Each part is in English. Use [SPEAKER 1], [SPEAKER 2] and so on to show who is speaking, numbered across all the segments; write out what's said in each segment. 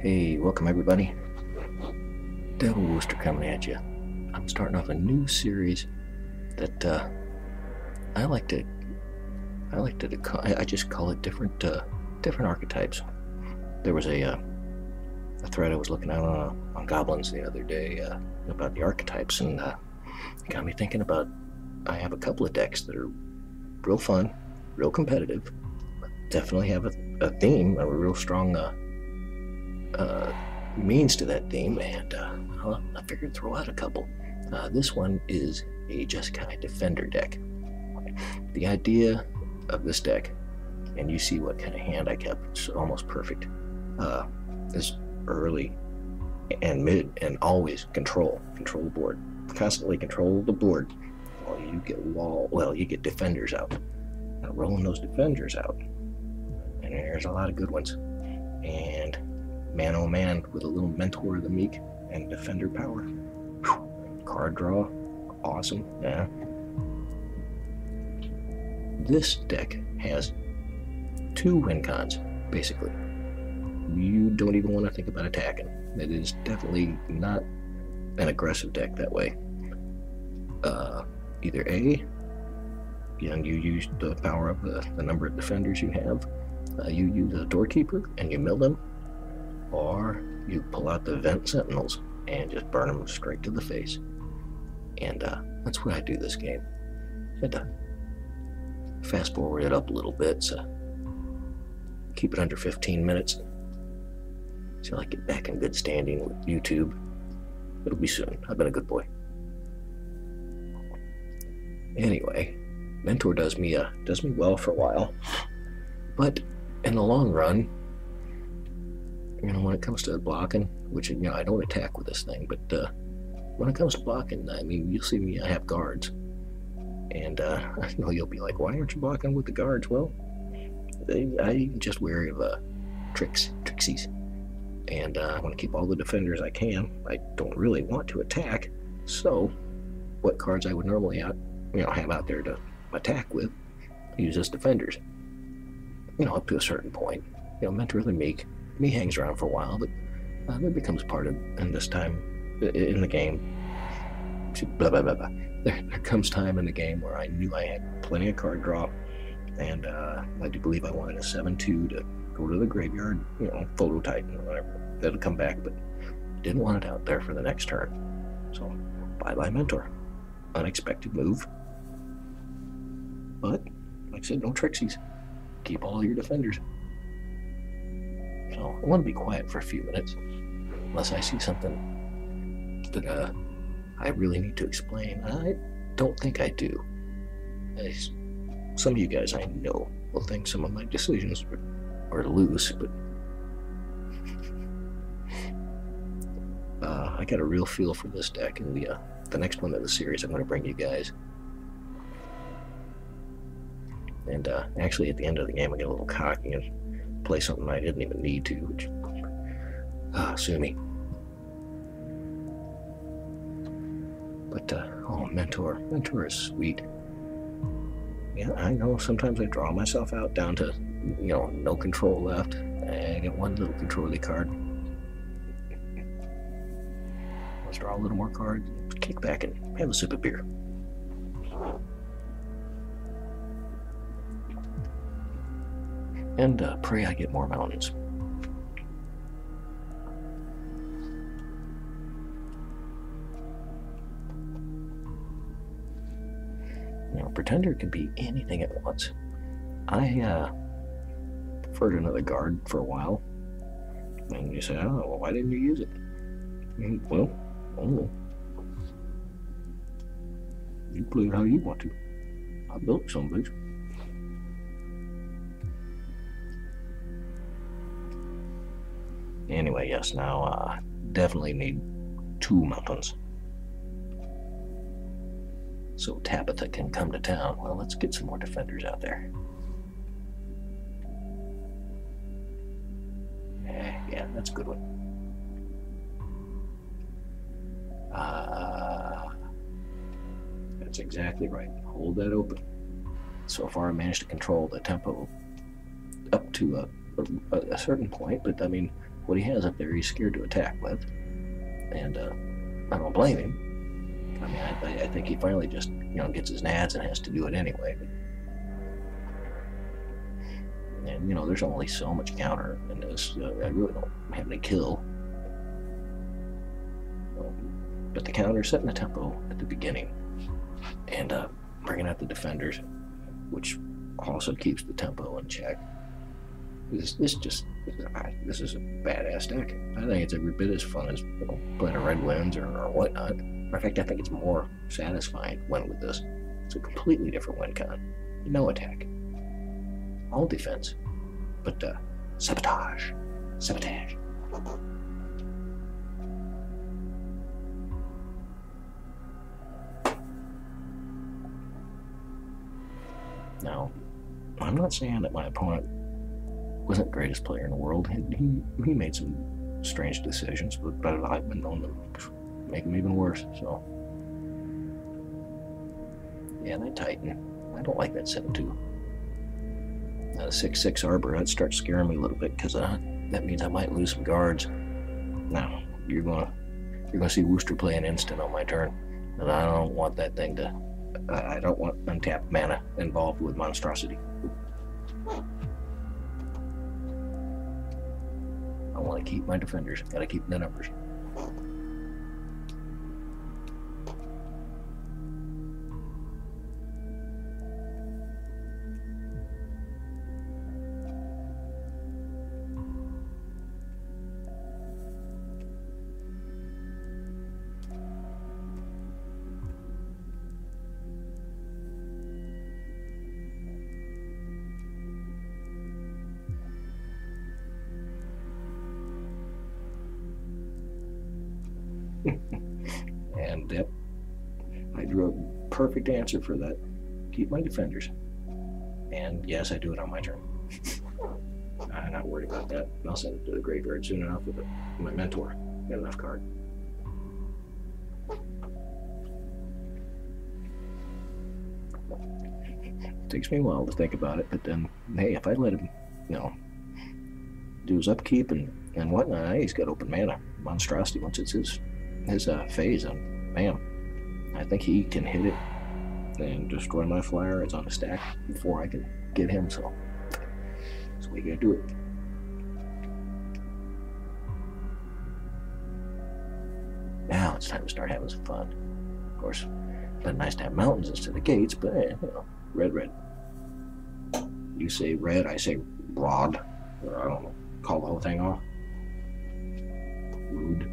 [SPEAKER 1] Hey, welcome everybody. Devil Wooster coming at you. I'm starting off a new series that I like to I just call it different archetypes. There was a thread I was looking at on Goblins the other day about the archetypes, and got me thinking about. I have a couple of decks that are real fun, real competitive. Definitely have a theme, a real strong means to that theme, and I figured throw out a couple. This one is a Jeskai Defender deck. The idea of this deck, and you see what kind of hand I kept, it's almost perfect, is early and mid and always control the board. Constantly control the board while you get defenders out. Now rolling those defenders out, and there's a lot of good ones. And man oh man, with a little Mentor of the Meek and Defender power. Whew. Card draw, awesome. Yeah. This deck has two win cons, basically. You don't even want to think about attacking. It is definitely not an aggressive deck that way. Either A, you use the power of the number of defenders you have. You use a Doorkeeper and you mill them, or you pull out the Vent Sentinels and just burn them straight to the face. And that's what I do this game. I had to fast forward it up a little bit, so keep it under 15 minutes until I get back in good standing with YouTube. It'll be soon. I've been a good boy. Anyway, Mentor does me well for a while, but in the long run, when it comes to blocking, which I don't attack with this thing, but when it comes to blocking, I mean, you'll see me. I have guards, and I know you'll be like, "Why aren't you blocking with the guards?" Well, I'm just wary of trixies, and I want to keep all the defenders I can. I don't really want to attack, so what cards I would normally have out there to attack with, I use as defenders. Up to a certain point. Mentor of the Meek hangs around for a while, but it becomes part of, and this time in the game, blah blah blah blah. There comes time in the game where I knew I had plenty of card draw, and I do believe I wanted a 7/2 to go to the graveyard, Photo Titan or whatever. That'll come back, but didn't want it out there for the next turn. So bye Mentor. Unexpected move. But like I said, no trixies. Keep all your defenders. So I want to be quiet for a few minutes, unless I see something that I really need to explain. I don't think I do. Some of you guys I know will think some of my decisions are loose, but I got a real feel for this deck, and the next one in the series I'm going to bring you guys. And actually, at the end of the game, I get a little cocky and play something I didn't even need to, which, sue me. But, Mentor is sweet. Yeah, I know sometimes I draw myself out down to, no control left. I get one little control card. Let's draw a little more cards, kick back and have a sip of beer. And pray I get more mountains. Pretender can be anything at once. I preferred another guard for a while. And you say, oh, well, why didn't you use it? Well, I don't know. You play it how you want to. I built some bitch. Anyway, yes, now definitely need 2 mountains. So Tabitha can come to town. Well, let's get some more defenders out there. Yeah, that's a good one. That's exactly right. Hold that open. So far, I managed to control the tempo up to a certain point, but I mean, what he has up there he's scared to attack with. And I don't blame him. I mean, I think he finally just, gets his nads and has to do it anyway. And, there's only so much counter in this. I really don't have any kill. But the counter's setting the tempo at the beginning and bringing out the defenders, which also keeps the tempo in check. This is a badass deck. I think it's every bit as fun as playing a Red Winds or whatnot. In fact, I think it's more satisfying to win with this. It's a completely different win con. No attack. All defense. But sabotage. Sabotage. Now, I'm not saying that my opponent wasn't the greatest player in the world. He made some strange decisions, but I've been known to make them even worse. So, yeah, that Titan. I don't like that 7-2. That 6-6 Arbor, that starts scaring me a little bit because that means I might lose some guards. Now, you're gonna see Wooster play an instant on my turn, and I don't want that thing to. I don't want untapped mana involved with monstrosity. I want to keep my defenders. Gotta keep the numbers. And yep, I drew a perfect answer for that. Keep my defenders. And yes, I do it on my turn. I'm not worried about that. I'll send it to the graveyard soon enough with my mentor. Got enough card. It takes me a while to think about it, but then, hey, if I let him, do his upkeep and whatnot, he's got open mana. Monstrosity, once it's his phase, and bam, I think he can hit it and destroy my flyer. It's on a stack before I can get him, so that's the way you gotta do it. Now it's time to start having some fun. Of course, it's nice to have mountains instead of gates, but red. You say red, I say broad, or I don't know, call the whole thing off. Rude.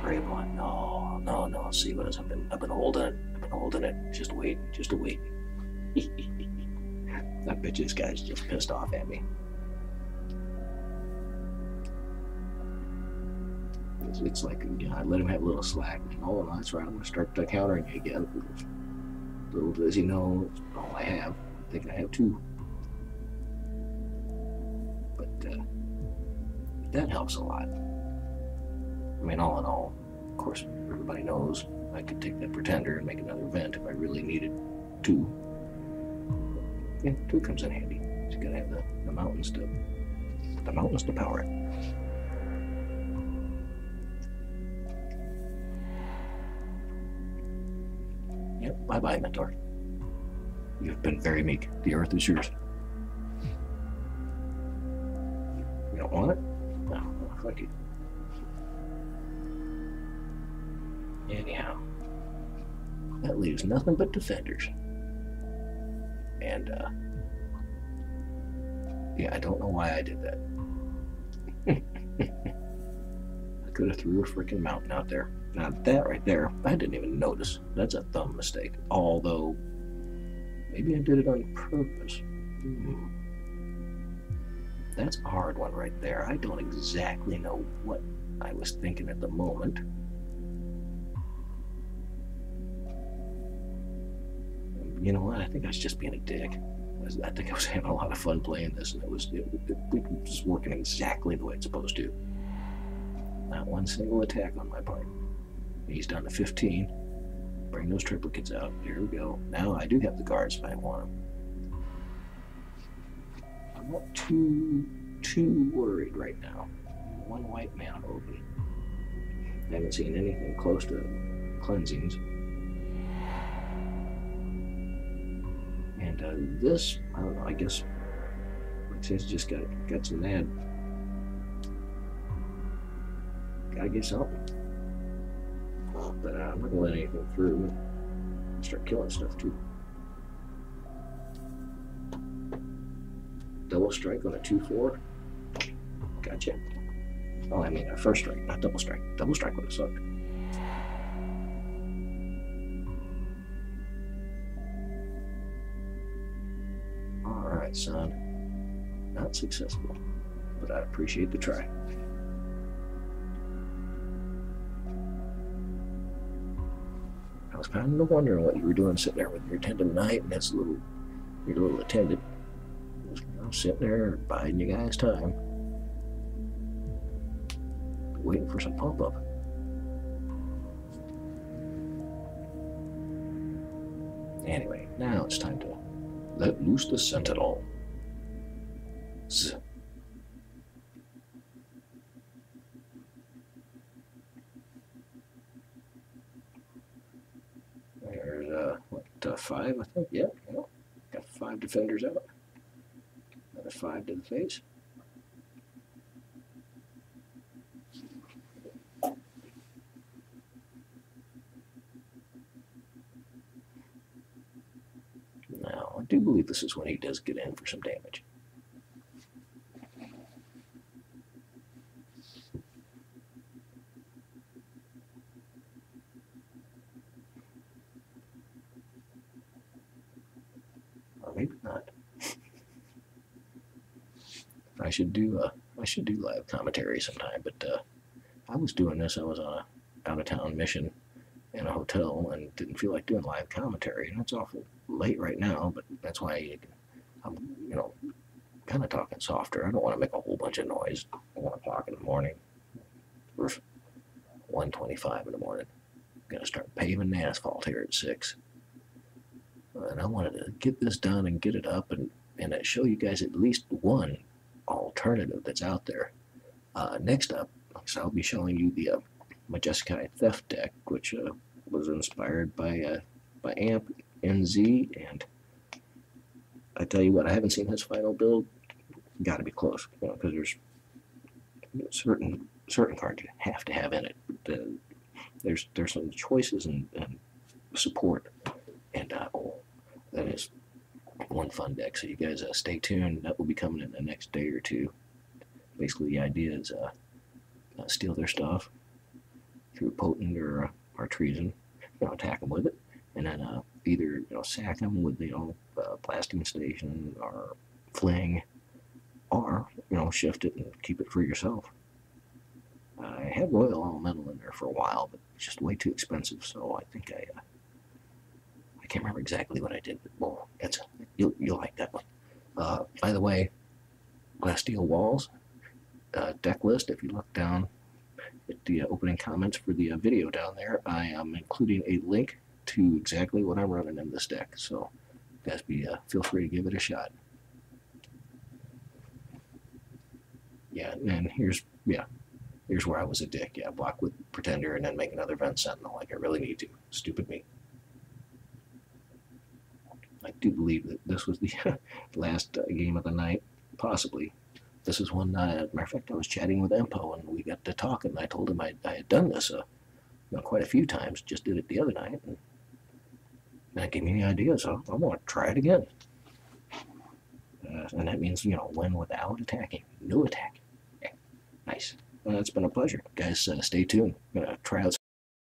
[SPEAKER 1] Gray one, no. See what I've been holding it. Just wait. I bet this guy's just pissed off at me. It's like, I let him have a little slack. Oh, that's right, I'm gonna start countering again. Little does he know, it's all I have. I think I have 2. But that helps a lot. I mean, all in all, of course, everybody knows I could take that Pretender and make another event if I really needed to. Yeah, 2 comes in handy. So you gotta have the mountains to power it. Yep, bye-bye, mentor. You've been very meek. The earth is yours. You don't want it? No, fuck you. Anyhow, that leaves nothing but defenders. And, yeah, I don't know why I did that. I could have threw a freaking mountain out there. Now, that right there, I didn't even notice. That's a thumb mistake. Although, maybe I did it on purpose. That's a hard one right there. I don't exactly know what I was thinking at the moment. You know what? I think I was just being a dick. I think I was having a lot of fun playing this, and it was working exactly the way it's supposed to. Not one single attack on my part. He's down to 15. Bring those triplicates out. Here we go. Now I do have the guards if I want them. I want to too worried right now. One white mana open. I haven't seen anything close to cleansings. And this, I don't know, I guess it's just got some mad. Gotta get something. But I'm not gonna let anything through. Start killing stuff too. Double strike on a 2/4. Gotcha. Oh, I mean a first strike, not double strike. Double strike would have sucked. Alright, son. Not successful, but I appreciate the try. I was kind of wondering what you were doing sitting there with your attendant knight and your little attendant. Just, sitting there biding you guys' time. Waiting for some pump up. Anyway, now it's time to let loose the sentinel. Z. There's, what, 5, I think? Yep, yeah. Got 5 defenders out. Another 5 to the face. Now, I do believe this is when he does get in for some damage. Or maybe not. I should do live commentary sometime, but I was doing this. I was on a out-of-town mission in a hotel and didn't feel like doing live commentary, and it's awful late right now, but that's why I'm, kind of talking softer. I don't want to make a whole bunch of noise at 1 o'clock in the morning, or 1:25 in the morning. I'm gonna start paving the asphalt here at 6, and I wanted to get this done and get it up and show you guys at least one alternative that's out there. Next up, so I'll be showing you the Jeskai Theft deck, which was inspired by Amp NZ, and I tell you what, I haven't seen his final build. Got to be close, because there's certain cards you have to have in it. But, there's some choices and support, and that is one fun deck. So you guys stay tuned. That will be coming in the next day or two. Basically, the idea is steal their stuff through potent or treason, attack them with it, and then either sack them with blasting station or fling, or shift it and keep it for yourself. I had Royal Elemental in there for a while, but it's just way too expensive, so I think I can't remember exactly what I did, but well, you'll like that one. By the way, Glass Steel Walls deck list, if you look down at the opening comments for the video down there, I am including a link to exactly what I'm running in this deck, so you guys feel free to give it a shot. Yeah, and here's where I was a dick. Yeah, block with Pretender and then make another Vent Sentinel like I really need to. Stupid me. I do believe that this was the last game of the night, possibly. This is one, matter of fact, I was chatting with Empo and we got to talking, and I told him I had done this quite a few times, just did it the other night, and that gave me the idea, so I want to try it again. And that means, win without attacking. No attack. Yeah, nice. Well, it's been a pleasure. Guys, stay tuned. I'm going to try out some